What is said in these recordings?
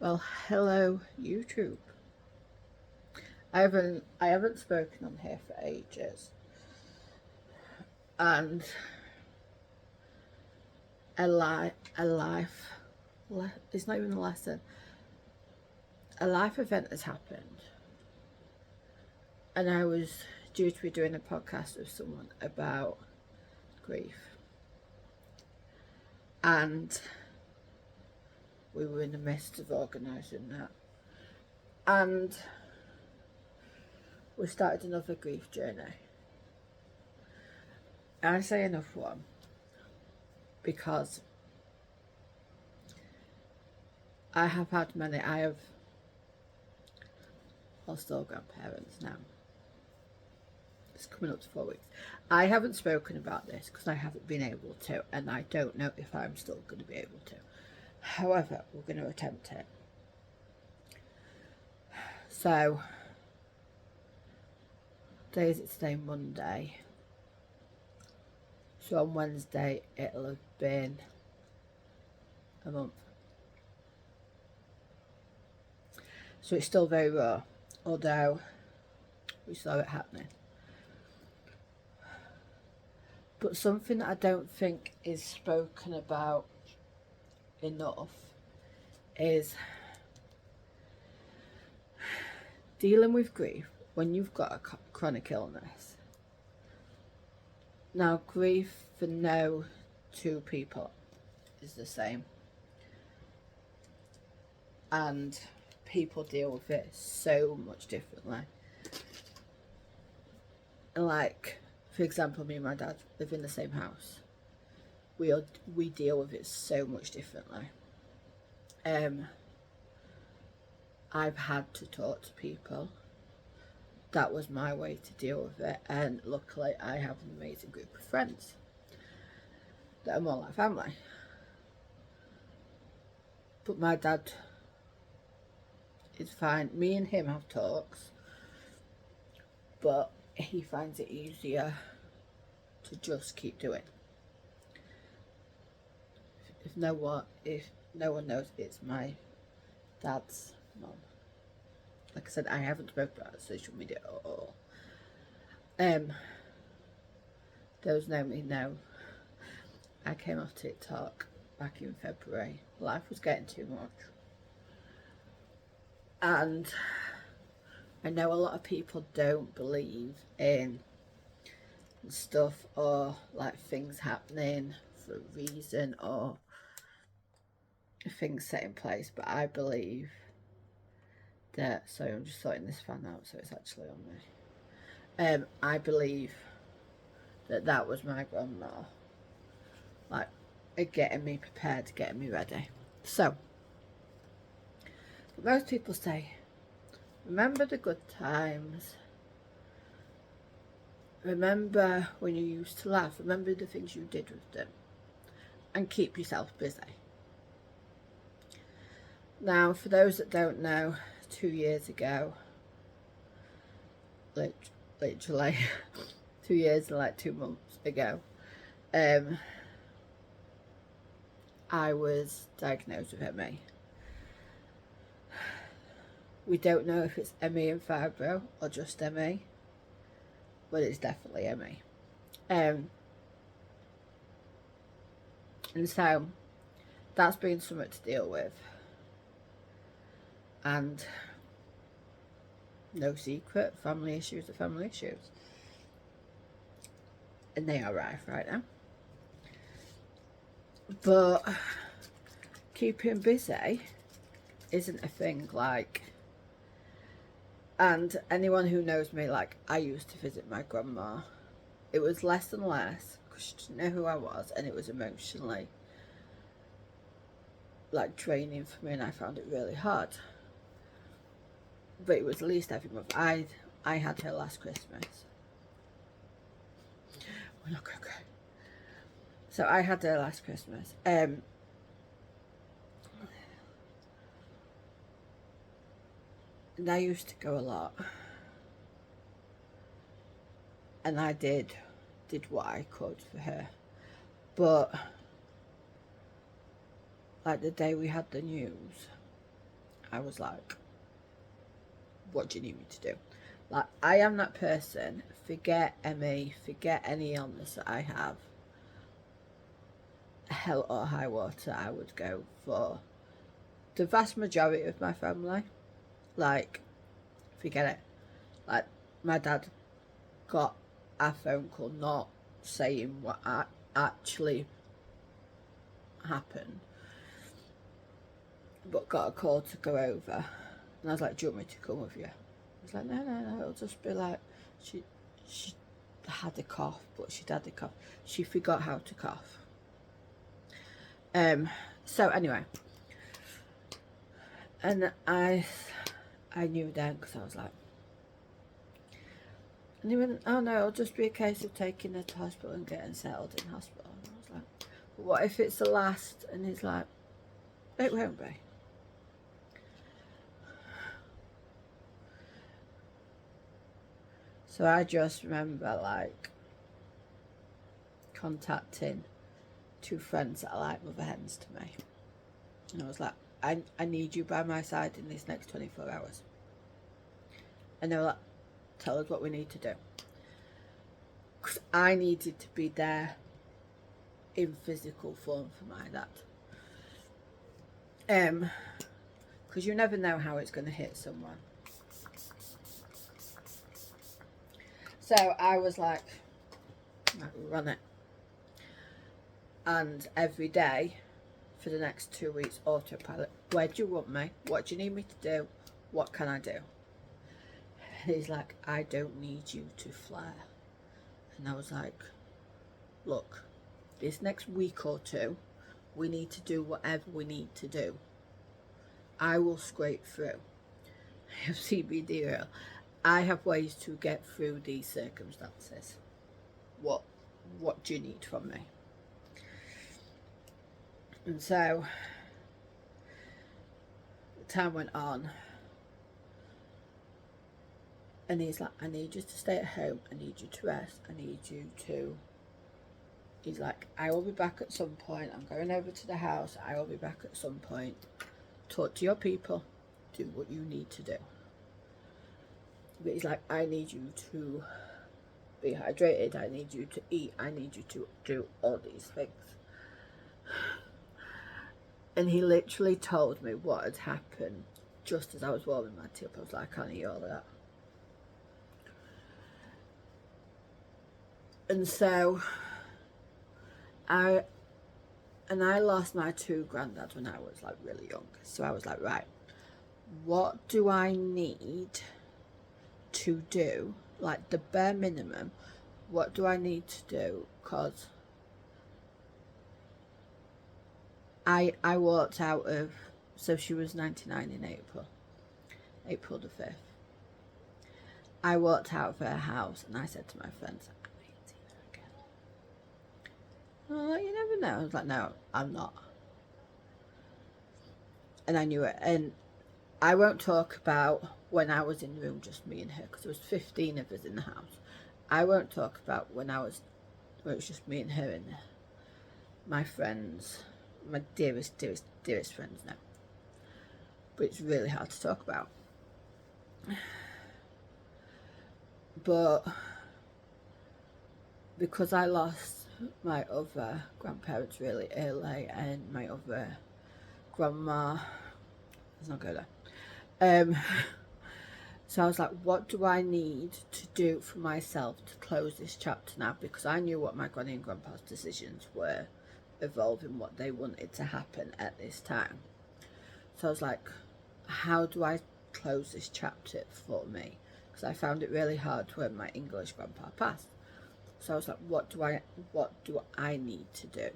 Well, hello YouTube. I haven't spoken on here for ages, and a life, it's not even a lesson. A life event has happened, and I was due to be doing a podcast with someone about grief, and we were in the midst of organising that, and we started another grief journey. And I say another one because I have lost all grandparents now. It's coming up to 4 weeks. I haven't spoken about this because I haven't been able to, and I don't know if I'm still going to be able to. However, we're going to attempt it. So, day is it today? Monday. So on Wednesday it'll have been a month. So it's still very raw, although we saw it happening. But something that I don't think is spoken about enough is dealing with grief when you've got a chronic illness. Now, grief for no two people is the same, and people deal with it so much differently. Like, for example, me and my dad live in the same house. We deal with it so much differently. I've had to talk to people. That was my way to deal with it, and luckily I have an amazing group of friends that are more like family. But my dad is fine. Me and him have talks, but he finds it easier to just keep doing. If no one knows, it's my dad's mum. Like I said, I haven't spoken about social media at all. Those know me know. I came off TikTok back in February. Life was getting too much. And I know a lot of people don't believe in stuff or like things happening for a reason or things set in place, but I believe that, sorry, I'm just sorting this fan out so it's actually on me. I believe that was my grandma, like getting me prepared, getting me ready. So, but most people say, remember the good times, remember when you used to laugh, remember the things you did with them, and keep yourself busy. Now, for those that don't know, 2 years ago, literally 2 years and like 2 months ago, I was diagnosed with ME. We don't know if it's ME and fibro or just ME, but it's definitely ME. And so that's been something to deal with. And no secret, family issues are family issues. And they are rife right now. But keeping busy isn't a thing, like, and anyone who knows me, like, I used to visit my grandma. It was less and less because she didn't know who I was, and it was emotionally like draining for me, and I found it really hard. But it was at least every month. I had her last Christmas. We're not gonna cry. So I had her last Christmas. And I used to go a lot, and I did what I could for her. But like the day we had the news, I was like, what do you need me to do? Like, I am that person, forget ME, forget any illness that I have, hell or high water, I would go for the vast majority of my family. Like, forget it. Like, my dad got a phone call not saying what actually happened, but got a call to go over. And I was like, do you want me to come with you? I was like, no, it'll just be like, she had a cough, but she'd had a cough. She forgot how to cough. So anyway, and I knew then, because I was like, and he went, oh no, it'll just be a case of taking her to hospital and getting settled in hospital. And I was like, but what if it's the last? And he's like, it won't be. So I just remember like contacting 2 friends that are like mother hens to me. And I was like, I need you by my side in these next 24 hours. And they were like, tell us what we need to do. Because I needed to be there in physical form for my dad. Because you never know how it's going to hit someone. So I was like, run it. And every day for the next 2 weeks, autopilot. Where do you want me? What do you need me to do? What can I do? And he's like, I don't need you to flare. And I was like, look, this next week or 2, we need to do whatever we need to do. I will scrape through. I have CBD oil. I have ways to get through these circumstances. What do you need from me? And so time went on, and he's like, I need you to stay at home, I need you to rest, I need you to, he's like, I will be back at some point, I'm going over to the house, I will be back at some point, talk to your people, do what you need to do. But he's like, I need you to be hydrated, I need you to eat, I need you to do all these things. And he literally told me what had happened just as I was warming my tea up. I was like, I can't eat all of that. And so I lost my 2 granddads when I was like really young. So I was like, right, what do I need to do? Like the bare minimum, what do I need to do? Because I walked out of, so she was 99 in April the 5th. I walked out of her house and I said to my friends, I ain't seen her again. And I was like, you never know. I was like, no, I'm not. And I knew it. And I won't talk about when I was in the room, just me and her, because there was 15 of us in the house. I won't talk about when it was just me and her and my friends, my dearest friends now. But it's really hard to talk about. But because I lost my other grandparents really early, and my other grandma, let's not go there. So I was like, what do I need to do for myself to close this chapter now? Because I knew what my granny and grandpa's decisions were, evolving what they wanted to happen at this time. So I was like, how do I close this chapter for me? Because I found it really hard when my English grandpa passed. So I was like, what do I need to do?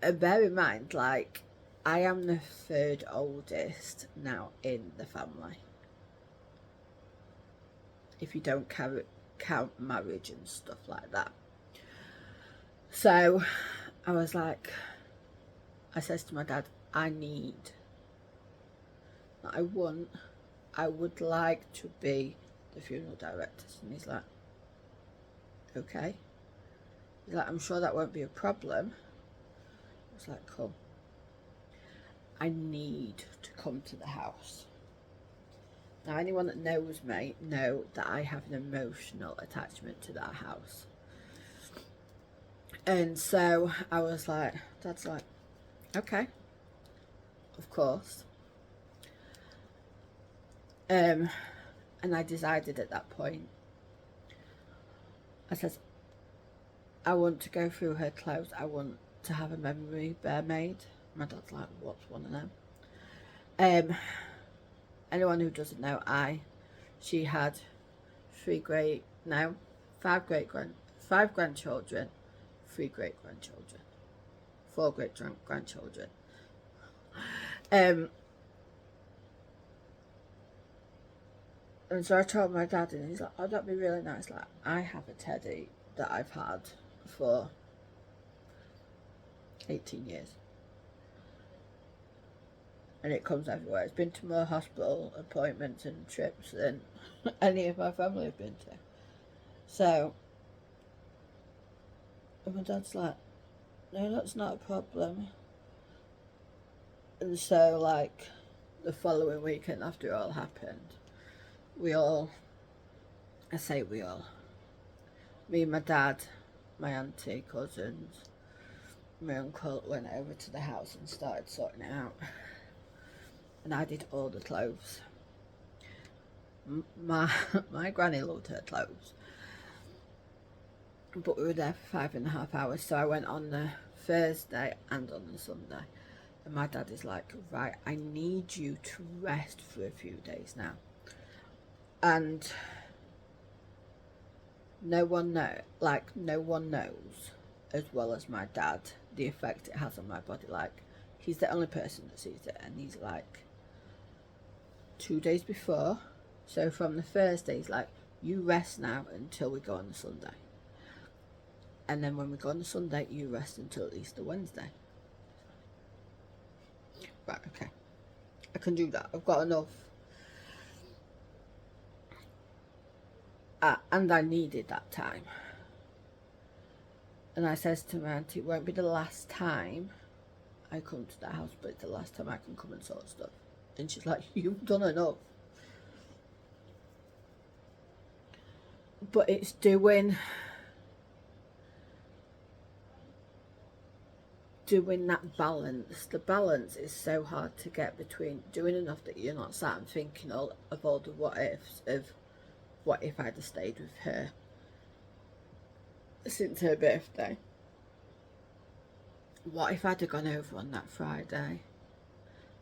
And bear in mind, like, I am the 3rd oldest now in the family, if you don't count marriage and stuff like that. So I was like, I says to my dad, I would like to be the funeral director. And he's like, okay. He's like, I'm sure that won't be a problem. I was like, cool. I need to come to the house. Now, anyone that knows me know that I have an emotional attachment to that house. And so I was like, Dad's like, okay, of course. And I decided at that point, I said, I want to go through her clothes. I want to have a memory bear made. My dad's like, what's one of them? Anyone who doesn't know, she had five grandchildren, 3 great-grandchildren, 4 great-grandchildren. And so I told my dad, and he's like, oh, that'd be really nice. Like, I have a teddy that I've had for 18 years. And it comes everywhere. It's been to more hospital appointments and trips than any of my family have been to. So, and my dad's like, no, that's not a problem. And so, like, the following weekend after it all happened, me and my dad, my auntie, cousins, my uncle went over to the house and started sorting it out. And I did all the clothes. My granny loved her clothes. But we were there for 5.5 hours, so I went on the Thursday and on the Sunday. And my dad is like, right, I need you to rest for a few days now. And no one knows as well as my dad the effect it has on my body. Like, he's the only person that sees it, and he's like, 2 days before, so from the Thursday, he's like, you rest now until we go on the Sunday. And then when we go on the Sunday, you rest until at least the Wednesday. Right, okay. I can do that. I've got enough. And I needed that time. And I says to my auntie, it won't be the last time I come to the house, but it's the last time I can come and sort stuff. And she's like, you've done enough. But it's doing that balance. The balance is so hard to get between doing enough that you're not sat and thinking of all the what ifs of what if I'd have stayed with her since her birthday. What if I'd have gone over on that Friday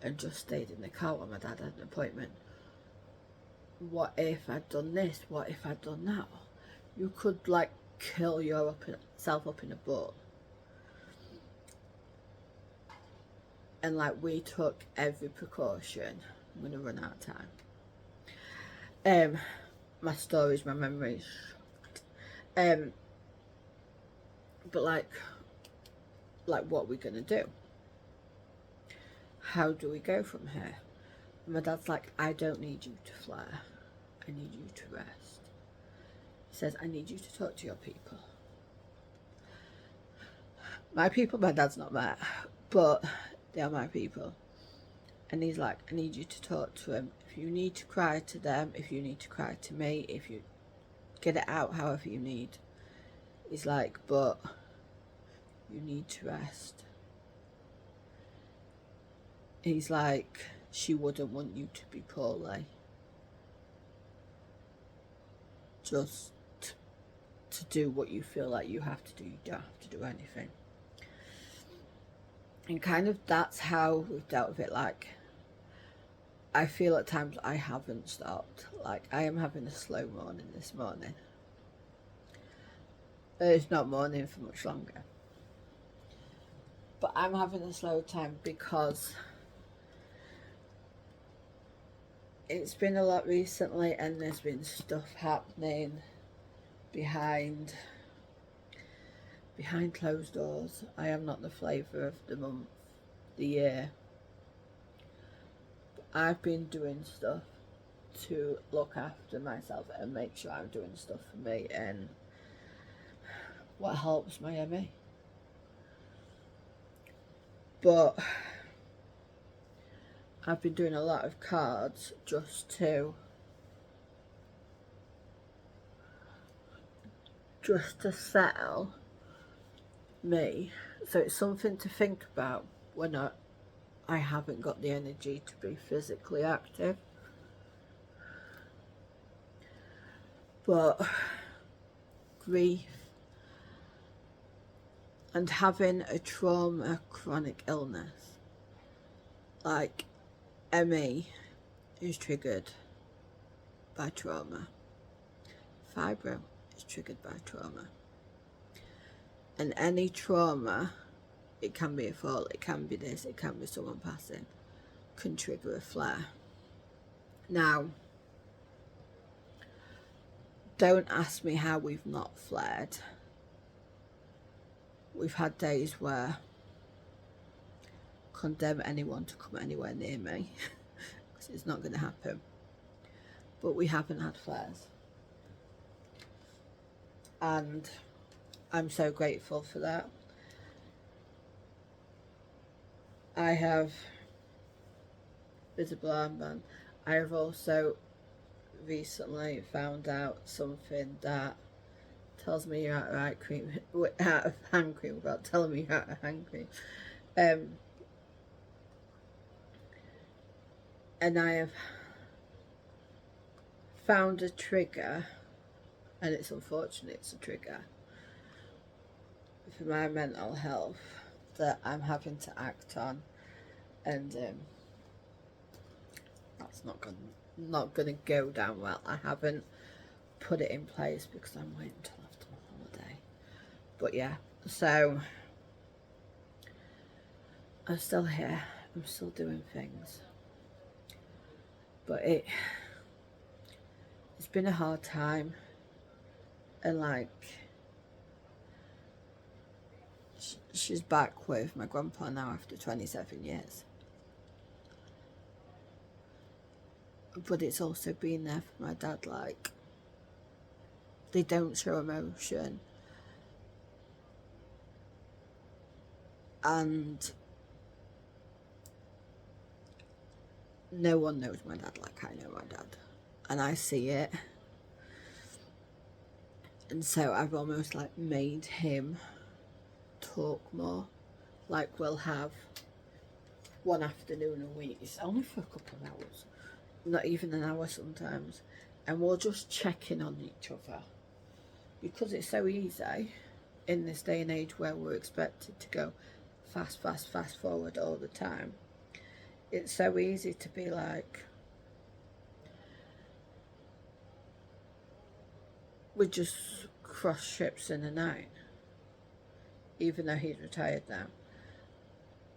and just stayed in the car when my dad had an appointment? What if I'd done this? What if I'd done that? You could like kill yourself up in a butt. And like, we took every precaution. I'm gonna run out of time. My stories, my memories. But like what are we gonna do? How do we go from here? And my dad's like, I don't need you to flare. I need you to rest. He says, I need you to talk to your people. My people, my dad's not met, but they are my people. And he's like, I need you to talk to them. If you need to cry to them, if you need to cry to me, if you get it out however you need. He's like, but you need to rest. He's like, she wouldn't want you to be poorly. Just to do what you feel like you have to do. You don't have to do anything. And kind of that's how we've dealt with it. Like, I feel at times I haven't stopped. Like, I am having a slow morning this morning. It's not morning for much longer. But I'm having a slow time because it's been a lot recently and there's been stuff happening behind closed doors. I am not the flavour of the month, the year. But I've been doing stuff to look after myself and make sure I'm doing stuff for me and what helps my Emmy. But I've been doing a lot of cards just to settle me. So it's something to think about when I haven't got the energy to be physically active. But grief and having a trauma chronic illness like ME is triggered by trauma. Fibro is triggered by trauma. And any trauma, it can be a fall, it can be this, it can be someone passing, can trigger a flare. Now, don't ask me how we've not flared. We've had days where condemn anyone to come anywhere near me because it's not going to happen. But we haven't had flares. And I'm so grateful for that. I have visible armband. I have also recently found out something that tells me you're out of eye cream, out of hand cream, without telling me you're out of hand cream. And I have found a trigger, and it's unfortunate it's a trigger for my mental health that I'm having to act on, and that's not gonna go down well. I haven't put it in place because I'm waiting until after my holiday. But yeah, so I'm still here. I'm still doing things, but it's been a hard time, and like she's back with my grandpa now after 27 years. But it's also been there for my dad. Like, they don't show emotion, and no one knows my dad like I know my dad, and I see it. And so I've almost like made him talk more. Like, we'll have one afternoon a week, it's only for a couple of hours, not even an hour sometimes, and we'll just check in on each other, because it's so easy in this day and age where we're expected to go fast forward all the time. It's so easy to be like, we just cross ships in the night, even though he's retired now,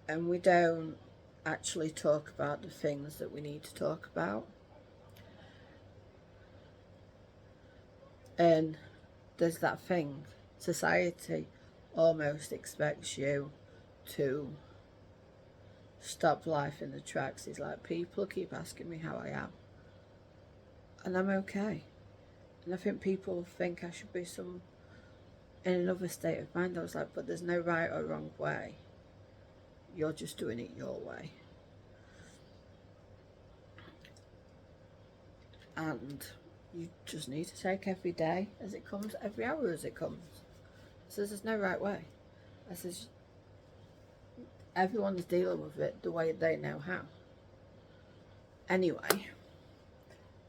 and we don't actually talk about the things that we need to talk about. And there's that thing, society almost expects you to stop life in the tracks. It's like, people keep asking me how I am, and I'm okay. And I think people think I should be in another state of mind. I was like, but there's no right or wrong way. You're just doing it your way. And you just need to take every day as it comes, every hour as it comes. So there's no right way. I says, everyone's dealing with it the way they know how. Anyway,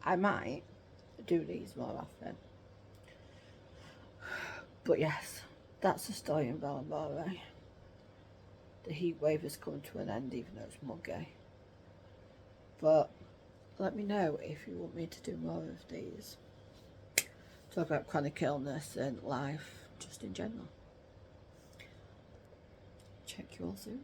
I might do these more often. But yes, that's the story in Ballambari. The heat wave has come to an end, even though it's muggy. But let me know if you want me to do more of these. Talk about chronic illness and life, just in general. Check you all soon.